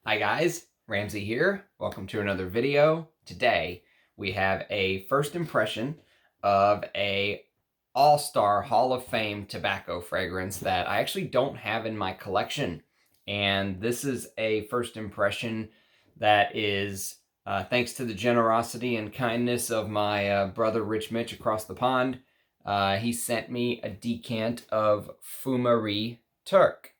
Hi guys, Ramsey here. Welcome to another video. Today we have a first impression of a all-star Hall of Fame tobacco fragrance that I actually don't have in my collection. And this is a first impression that is thanks to the generosity and kindness of my brother Rich Mitch across the pond. He sent me a decant of Fumerie Turque.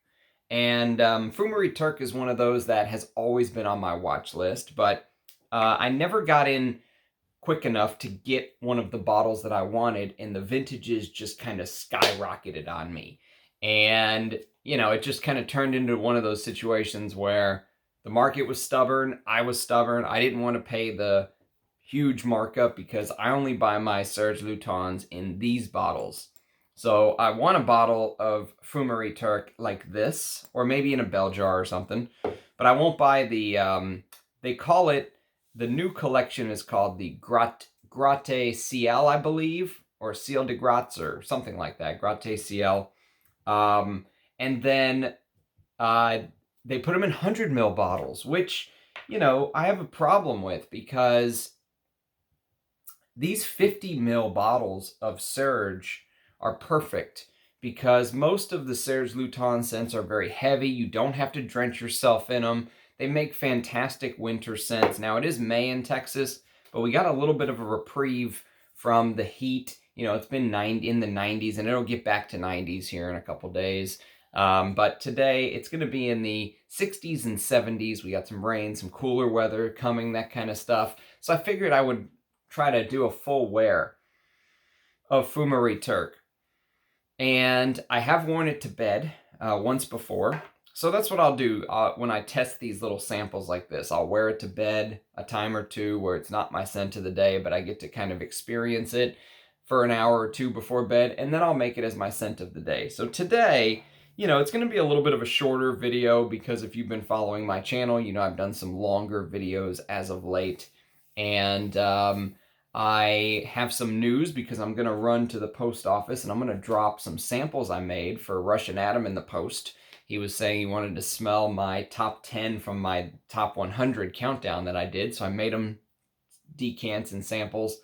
And Fumerie Turque is one of those that has always been on my watch list, but I never got in quick enough to get one of the bottles that I wanted, and the vintages just kind of skyrocketed on me. And, you know, it just kind of turned into one of those situations where the market was stubborn, I was stubborn, I didn't want to pay the huge markup because I only buy my Serge Lutens in these bottles. So I want a bottle of Fumerie Turque like this, or maybe in a bell jar or something, but I won't buy the, they call it, the new collection is called the Gratte Ciel, I believe, or Ciel de Gratte, or something like that, Gratte Ciel. And then they put them in 100 ml bottles, which, you know, I have a problem with because these 50 ml bottles of Serge are perfect because most of the Serge Lutens scents are very heavy. You don't have to drench yourself in them. They make fantastic winter scents. Now, it is May in Texas, but we got a little bit of a reprieve from the heat. You know, it's been in the 90s, and it'll get back to 90s here in a couple days. But today, it's going to be in the 60s and 70s. We got some rain, some cooler weather coming, that kind of stuff. So I figured I would try to do a full wear of Fumerie Turque. And I have worn it to bed once before. So that's what I'll do when I test these little samples like this. I'll wear it to bed a time or two where it's not my scent of the day, but I get to kind of experience it for an hour or two before bed, and then I'll make it as my scent of the day. So today, you know, it's going to be a little bit of a shorter video because if you've been following my channel, you know I've done some longer videos as of late. And I have some news because I'm going to run to the post office and I'm going to drop some samples I made for Russian Adam in the post. He was saying he wanted to smell my top 10 from my top 100 countdown that I did, so I made him decants and samples.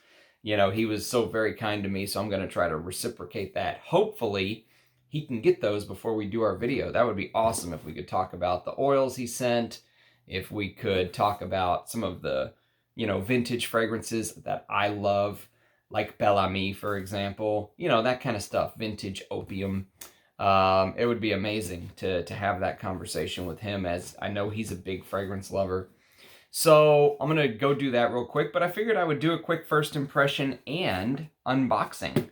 You know, he was so very kind to me, so I'm going to try to reciprocate that. Hopefully, he can get those before we do our video. That would be awesome if we could talk about the oils he sent, if we could talk about some of the, you know, vintage fragrances that I love, like Bel Ami, for example. You know, that kind of stuff, vintage opium. It would be amazing to have that conversation with him, as I know he's a big fragrance lover. So I'm going to go do that real quick, but I figured I would do a quick first impression and unboxing.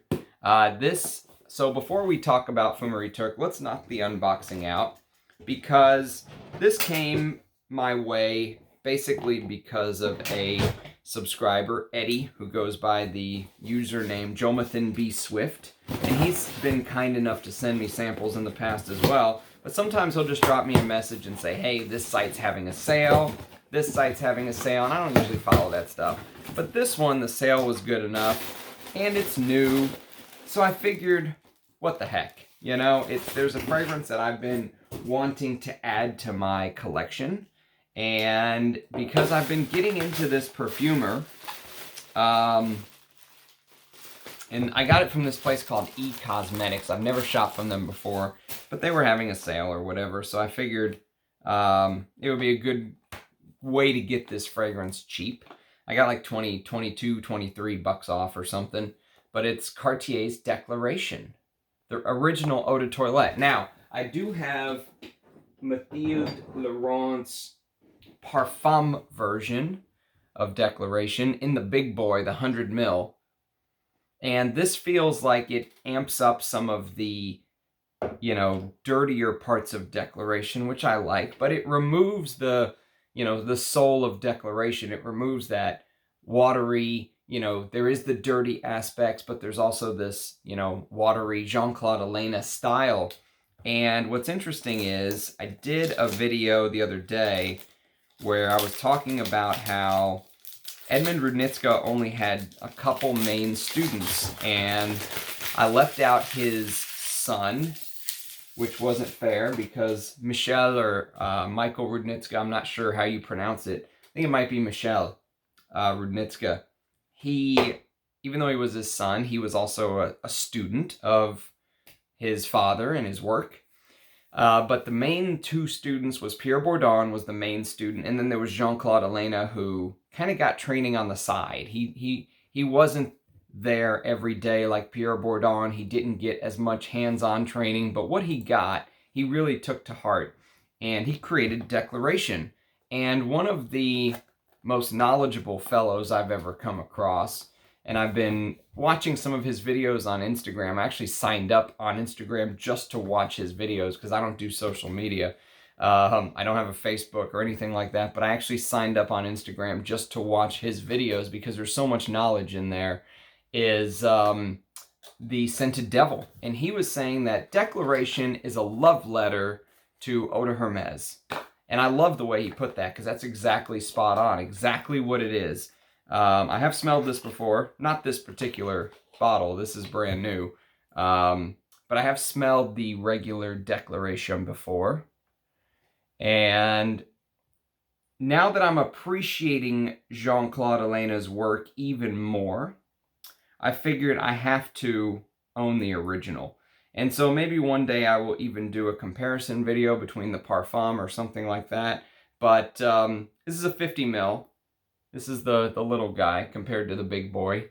So before we talk about Fumerie Turque, let's knock the unboxing out, because this came my way basically because of a subscriber, Eddie, who goes by the username Jonathan B. Swift, and he's been kind enough to send me samples in the past as well, but sometimes he'll just drop me a message and say, hey, this site's having a sale, this site's having a sale, and I don't usually follow that stuff. But this one, the sale was good enough, and it's new, so I figured, what the heck, you know, there's a fragrance that I've been wanting to add to my collection. And because I've been getting into this perfumer, and I got it from this place called E-Cosmetics. I've never shopped from them before, but they were having a sale or whatever, so I figured it would be a good way to get this fragrance cheap. I got like 22, 23 bucks off or something, but it's Cartier's Declaration, the original Eau de Toilette. Now, I do have Mathilde Laurent's Parfum version of Declaration in the big boy, the 100 ml. And this feels like it amps up some of the, you know, dirtier parts of Declaration, which I like, but it removes the, you know, the soul of Declaration. It removes that watery, you know, there is the dirty aspects, but there's also this, you know, watery Jean-Claude Elena style. And what's interesting is I did a video the other day where I was talking about how Edmund Rudnitska only had a couple main students, and I left out his son, which wasn't fair because Michel or Michael Rudnitska, I'm not sure how you pronounce it. I think it might be Michel Rudnitska. He, even though he was his son, he was also a student of his father and his work. But the main two students was Pierre Bourdon was the main student, and then there was Jean-Claude Elena, who kind of got training on the side. He wasn't there every day like Pierre Bourdon. He didn't get as much hands-on training, but what he got, he really took to heart, and he created Declaration. And one of the most knowledgeable fellows I've ever come across, and I've been watching some of his videos on Instagram. I actually signed up on Instagram just to watch his videos because I don't do social media. I don't have a Facebook or anything like that, but I actually signed up on Instagram just to watch his videos because there's so much knowledge in there. Is the Scented Devil. And he was saying that Declaration is a love letter to Eau de Hermes. And I love the way he put that because that's exactly spot on, exactly what it is. I have smelled this before, not this particular bottle, this is brand new. But I have smelled the regular Declaration before. And now that I'm appreciating Jean-Claude Elena's work even more, I figured I have to own the original. And so maybe one day I will even do a comparison video between the Parfum or something like that. But this is a 50 ml. This is the little guy compared to the big boy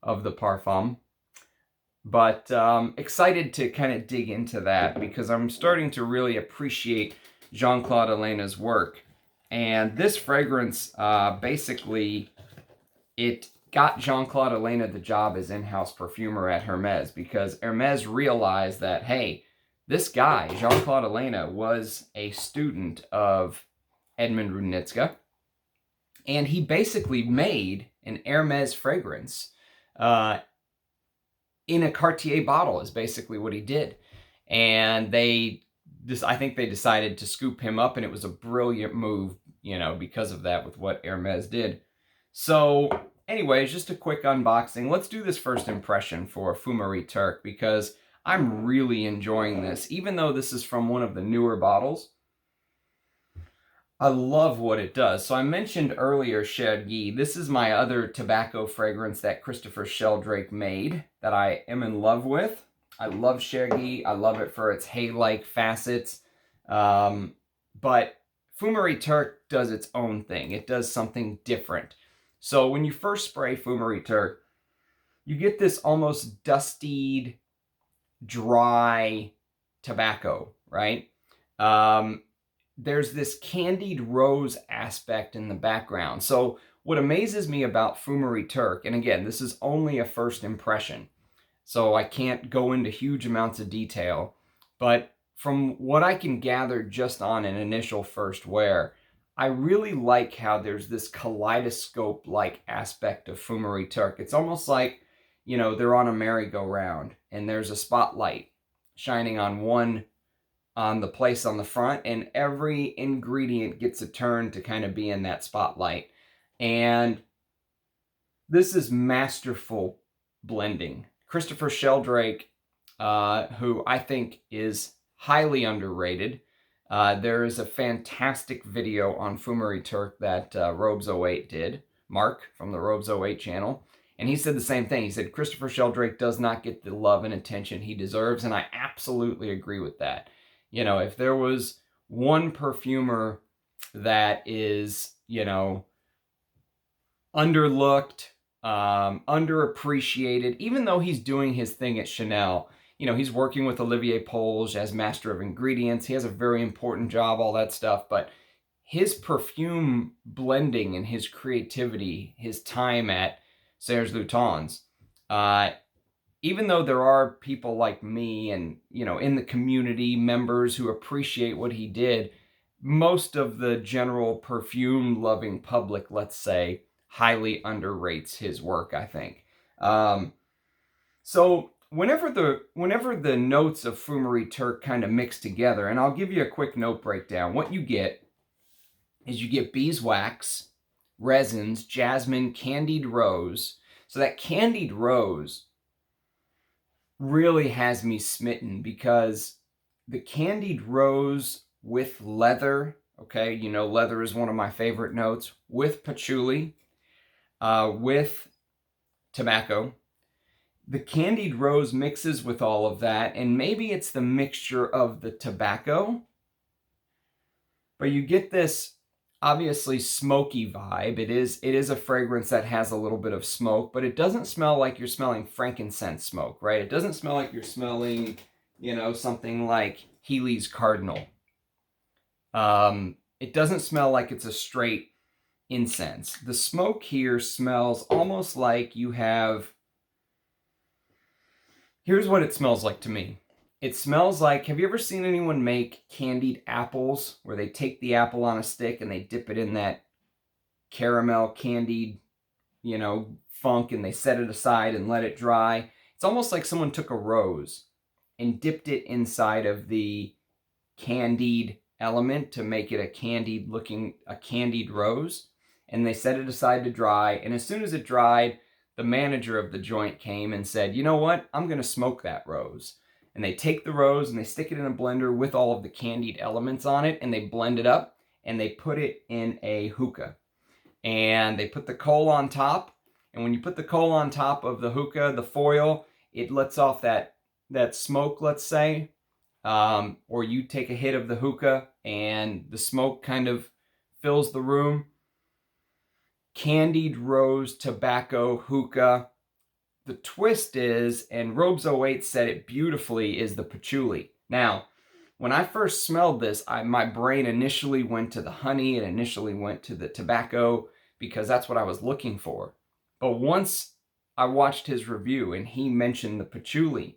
of the Parfum. But excited to kind of dig into that because I'm starting to really appreciate Jean-Claude Elena's work. And this fragrance, basically, it got Jean-Claude Elena the job as in-house perfumer at Hermes because Hermes realized that, hey, this guy, Jean-Claude Elena, was a student of Edmond Rudnitska, and he basically made an Hermes fragrance in a Cartier bottle is basically what he did. And I think they decided to scoop him up, and it was a brilliant move, you know, because of that with what Hermes did. So anyways, just a quick unboxing. Let's do this first impression for Fumerie Turque because I'm really enjoying this. Even though this is from one of the newer bottles, I love what it does. So I mentioned earlier Serge. This is my other tobacco fragrance that Christopher Sheldrake made that I am in love with. I love Serge. I love it for its hay-like facets. But Fumerie Turque does its own thing. It does something different. So when you first spray Fumerie Turque, you get this almost dustied, dry tobacco, right? There's this candied rose aspect in the background. So what amazes me about Fumerie Turque, and again, this is only a first impression, so I can't go into huge amounts of detail, but from what I can gather just on an initial first wear, I really like how there's this kaleidoscope-like aspect of Fumerie Turque. It's almost like, you know, they're on a merry-go-round, and there's a spotlight shining on the place on the front, and every ingredient gets a turn to kind of be in that spotlight. And this is masterful blending. Christopher Sheldrake, who I think is highly underrated. There is a fantastic video on Fumerie Turque that Robes08 did, Mark from the Robes08 channel, and he said the same thing. He said Christopher Sheldrake does not get the love and attention he deserves, and I absolutely agree with that. You know, if there was one perfumer that is, you know, underlooked, underappreciated, even though he's doing his thing at Chanel, you know, he's working with Olivier Polge as master of ingredients. He has a very important job, all that stuff. But his perfume blending and his creativity, his time at Serge Lutens, even though there are people like me and, you know, in the community, members who appreciate what he did, most of the general perfume-loving public, let's say, highly underrates his work, I think. So whenever the notes of Fumerie Turque kind of mix together, and I'll give you a quick note breakdown, what you get is you get beeswax, resins, jasmine, candied rose. So that candied rose really has me smitten because the candied rose with leather, okay, you know leather is one of my favorite notes, with patchouli, with tobacco. The candied rose mixes with all of that, and maybe it's the mixture of the tobacco, but you get this obviously smoky vibe. It is a fragrance that has a little bit of smoke, but it doesn't smell like you're smelling frankincense smoke, right? It doesn't smell like you're smelling, you know, something like Healy's Cardinal. It doesn't smell like it's a straight incense. The smoke here smells almost like you have... Here's what it smells like to me. It smells like, have you ever seen anyone make candied apples where they take the apple on a stick and they dip it in that caramel candied, you know, funk, and they set it aside and let it dry? It's almost like someone took a rose and dipped it inside of the candied element to make it a candied rose, and they set it aside to dry. And as soon as it dried, the manager of the joint came and said, you know what, I'm going to smoke that rose. And they take the rose and they stick it in a blender with all of the candied elements on it, and they blend it up and they put it in a hookah. And they put the coal on top, and when you put the coal on top of the hookah, the foil, it lets off that smoke, let's say. Or you take a hit of the hookah and the smoke kind of fills the room. Candied rose tobacco hookah. The twist is, and Robes08 said it beautifully, is the patchouli. Now, when I first smelled this, my brain initially went to the honey and initially went to the tobacco because that's what I was looking for. But once I watched his review and he mentioned the patchouli,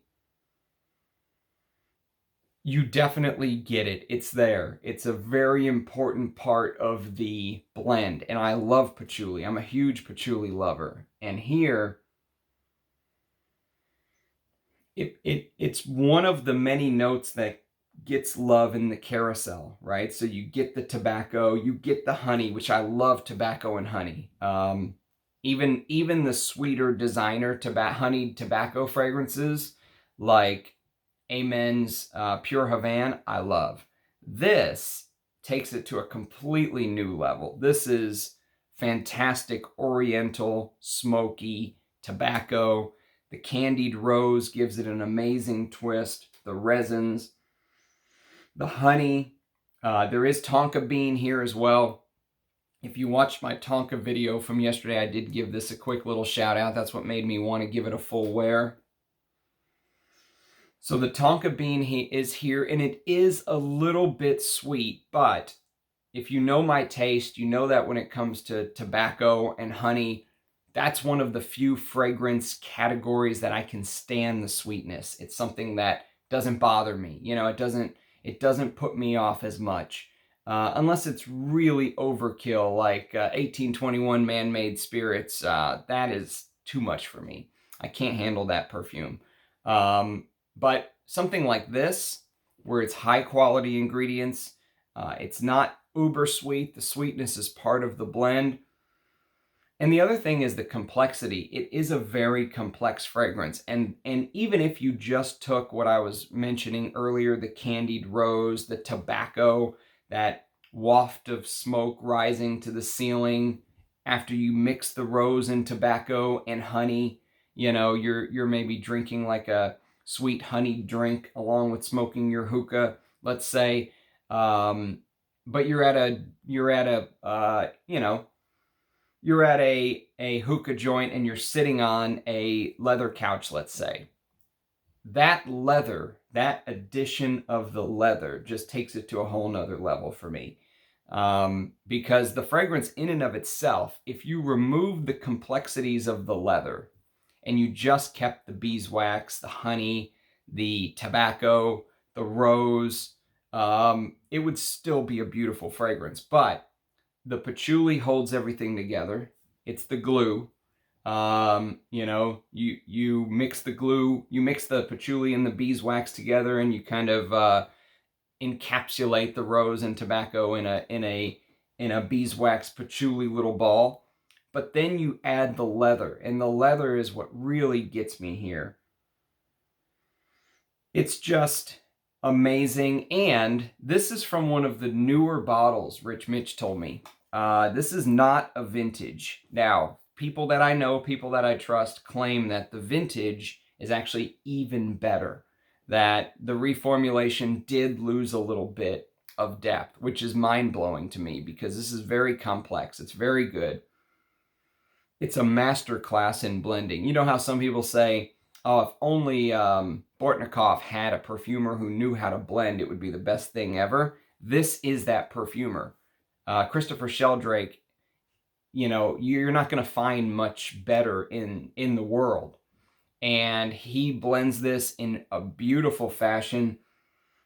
you definitely get it. It's there. It's a very important part of the blend. And I love patchouli. I'm a huge patchouli lover. And here, it's one of the many notes that gets love in the carousel, right? So you get the tobacco, you get the honey, which I love tobacco and honey. Even the sweeter designer honeyed tobacco fragrances like Amen's Pure Havana, I love. This takes it to a completely new level. This is fantastic oriental, smoky tobacco. The candied rose gives it an amazing twist. The resins, the honey. There is tonka bean here as well. If you watched my tonka video from yesterday, I did give this a quick little shout out. That's what made me want to give it a full wear. So the tonka bean is here, and it is a little bit sweet, but if you know my taste, you know that when it comes to tobacco and honey, that's one of the few fragrance categories that I can stand the sweetness. It's something that doesn't bother me. You know, it doesn't put me off as much. Unless it's really overkill, like 1821 Man-Made Spirits. That is too much for me. I can't handle that perfume. But something like this, where it's high quality ingredients, it's not uber sweet. The sweetness is part of the blend. And the other thing is the complexity. It is a very complex fragrance. And even if you just took what I was mentioning earlier, the candied rose, the tobacco, that waft of smoke rising to the ceiling after you mix the rose and tobacco and honey, you know, you're maybe drinking like a sweet honey drink along with smoking your hookah, let's say. But you're at a hookah joint and you're sitting on a leather couch, let's say. That leather, that addition of the leather just takes it to a whole nother level for me. Because the fragrance in and of itself, if you remove the complexities of the leather and you just kept the beeswax, the honey, the tobacco, the rose, it would still be a beautiful fragrance. But the patchouli holds everything together. It's the glue. You know, you mix the glue, you mix the patchouli and the beeswax together, and you kind of encapsulate the rose and tobacco in a beeswax patchouli little ball. But then you add the leather, and the leather is what really gets me here. It's just, amazing. And this is from one of the newer bottles, Rich Mitch told me. This is not a vintage. Now, people that I know, people that I trust, claim that the vintage is actually even better. That the reformulation did lose a little bit of depth, which is mind-blowing to me because this is very complex. It's very good. It's a master class in blending. You know how some people say, oh, if only Bortnikov had a perfumer who knew how to blend, it would be the best thing ever. This is that perfumer. Christopher Sheldrake, you know, you're not going to find much better in the world. And he blends this in a beautiful fashion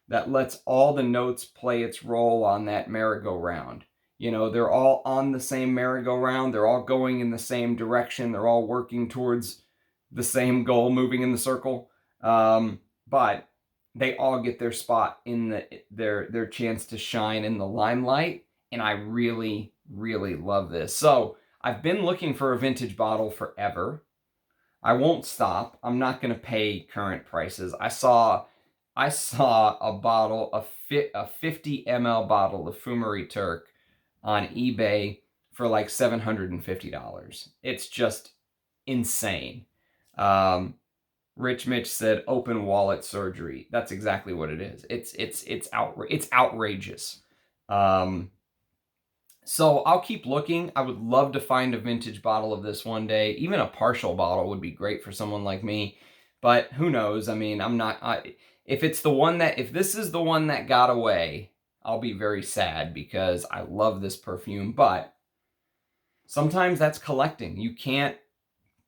that lets all the notes play its role on that merry-go-round. You know, they're all on the same merry-go-round. They're all going in the same direction. They're all working towards the same goal, moving in the circle. But they all get their spot in their chance to shine in the limelight. And I really, really love this. So I've been looking for a vintage bottle forever. I won't stop. I'm not going to pay current prices. I saw a bottle, a 50 ml bottle of Fumerie Turque on eBay for like $750. It's just insane. Rich Mitch said open wallet surgery. That's exactly what it is. It's outrageous. So I'll keep looking. I would love to find a vintage bottle of this one day. Even a partial bottle would be great for someone like me. But who knows? I mean, if this is the one that got away, I'll be very sad because I love this perfume. But sometimes that's collecting. You can't,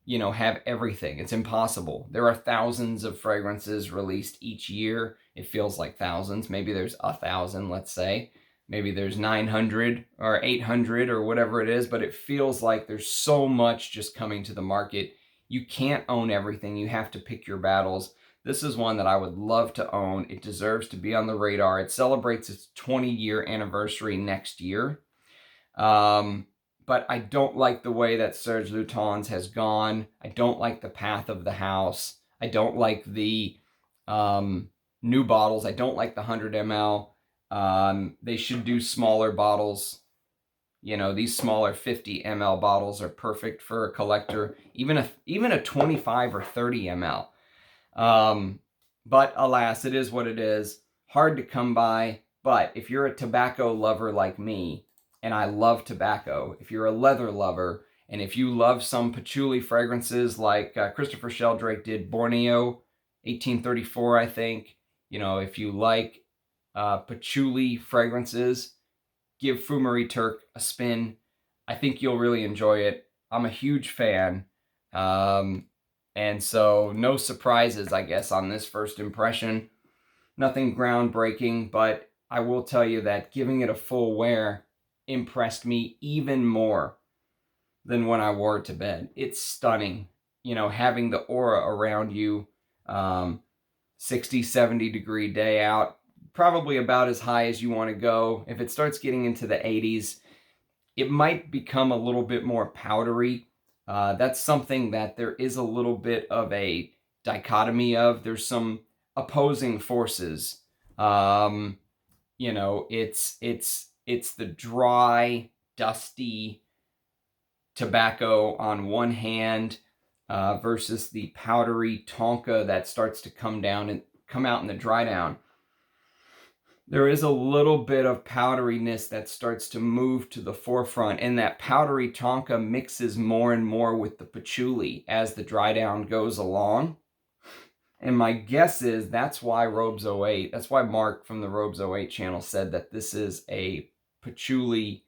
you know, have everything. It's impossible. There are thousands of fragrances released each year. It feels like thousands. Maybe there's 1,000, let's say. Maybe there's 900 or 800 or whatever it is, but it feels like there's so much just coming to the market. You can't own everything. You have to pick your battles. This is one that I would love to own. It deserves to be on the radar. It celebrates its 20-year anniversary next year. But I don't like the way that Serge Lutens has gone. I don't like the path of the house. I don't like the new bottles. I don't like the 100 ml. They should do smaller bottles. You know, these smaller 50 ml bottles are perfect for a collector, even a 25 or 30 ml. But alas, it is what it is. Hard to come by. But if you're a tobacco lover like me, and I love tobacco, if you're a leather lover, and if you love some patchouli fragrances like Christopher Sheldrake did Borneo, 1834, I think. You know, if you like patchouli fragrances, give Fumerie Turque a spin. I think you'll really enjoy it. I'm a huge fan. And so no surprises, I guess, on this first impression. Nothing groundbreaking, but I will tell you that giving it a full wear impressed me even more than when I wore it to bed. It's stunning. You know, having the aura around you, 60, 70 degree day out, probably about as high as you want to go. If it starts getting into the 80s, it might become a little bit more powdery. That's something that there is a little bit of a dichotomy of. There's some opposing forces. You know, it's the dry, dusty tobacco on one hand versus the powdery tonka that starts to come out in the dry down. There is a little bit of powderiness that starts to move to the forefront, and that powdery tonka mixes more and more with the patchouli as the dry down goes along. And my guess is that's why Robes 08, that's why Mark from the Robes 08 channel said that this is a patchouli,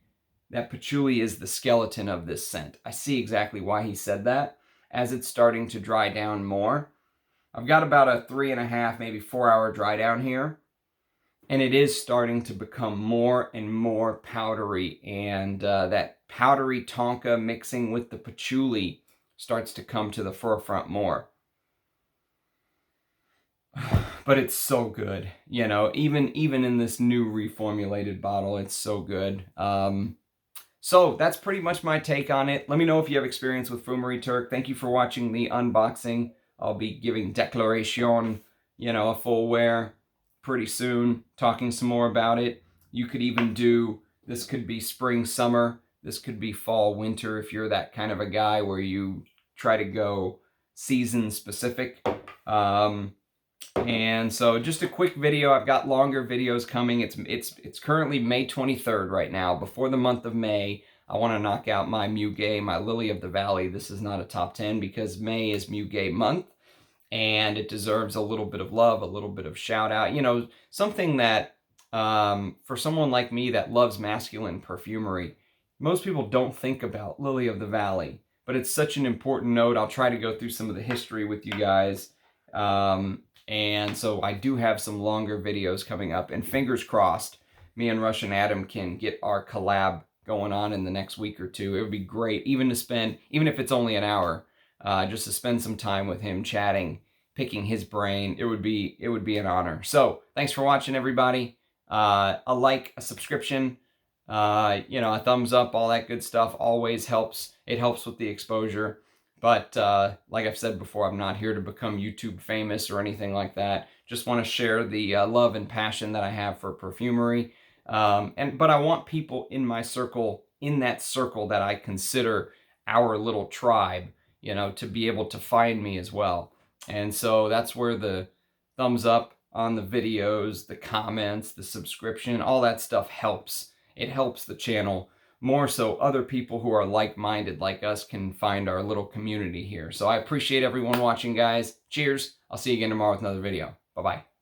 that patchouli is the skeleton of this scent. I see exactly why he said that. As it's starting to dry down more, I've got about a 3.5, maybe 4 hour dry down here. And it is starting to become more and more powdery. And that powdery tonka mixing with the patchouli starts to come to the forefront more. But it's so good. You know, even in this new reformulated bottle, it's so good. So that's pretty much my take on it. Let me know if you have experience with Fumerie Turque. Thank you for watching the unboxing. I'll be giving Declaration, you know, a full wear pretty soon, talking some more about it. You could even do, this could be spring, summer. This could be fall, winter, if you're that kind of a guy where you try to go season specific. And so just a quick video. I've got longer videos coming. It's currently May 23rd right now. Before the month of May, I want to knock out my Muguet, my Lily of the Valley. This is not a top 10 because May is Muguet month, and it deserves a little bit of love, a little bit of shout out. You know, something that for someone like me that loves masculine perfumery, most people don't think about Lily of the Valley, but it's such an important note. I'll try to go through some of the history with you guys. And so I do have some longer videos coming up, and fingers crossed, me and Russian Adam can get our collab going on in the next week or two. It would be great, even if it's only an hour, just to spend some time with him chatting, picking his brain. It would be an honor. So thanks for watching, everybody. A like, a subscription, you know, a thumbs up, all that good stuff always helps. It helps with the exposure. But like I've said before, I'm not here to become YouTube famous or anything like that. Just want to share the love and passion that I have for perfumery. But I want people in my circle, in that circle that I consider our little tribe, you know, to be able to find me as well. And so that's where the thumbs up on the videos, the comments, the subscription, all that stuff helps. It helps the channel more so other people who are like-minded like us can find our little community here. So I appreciate everyone watching, guys. Cheers. I'll see you again tomorrow with another video. Bye-bye.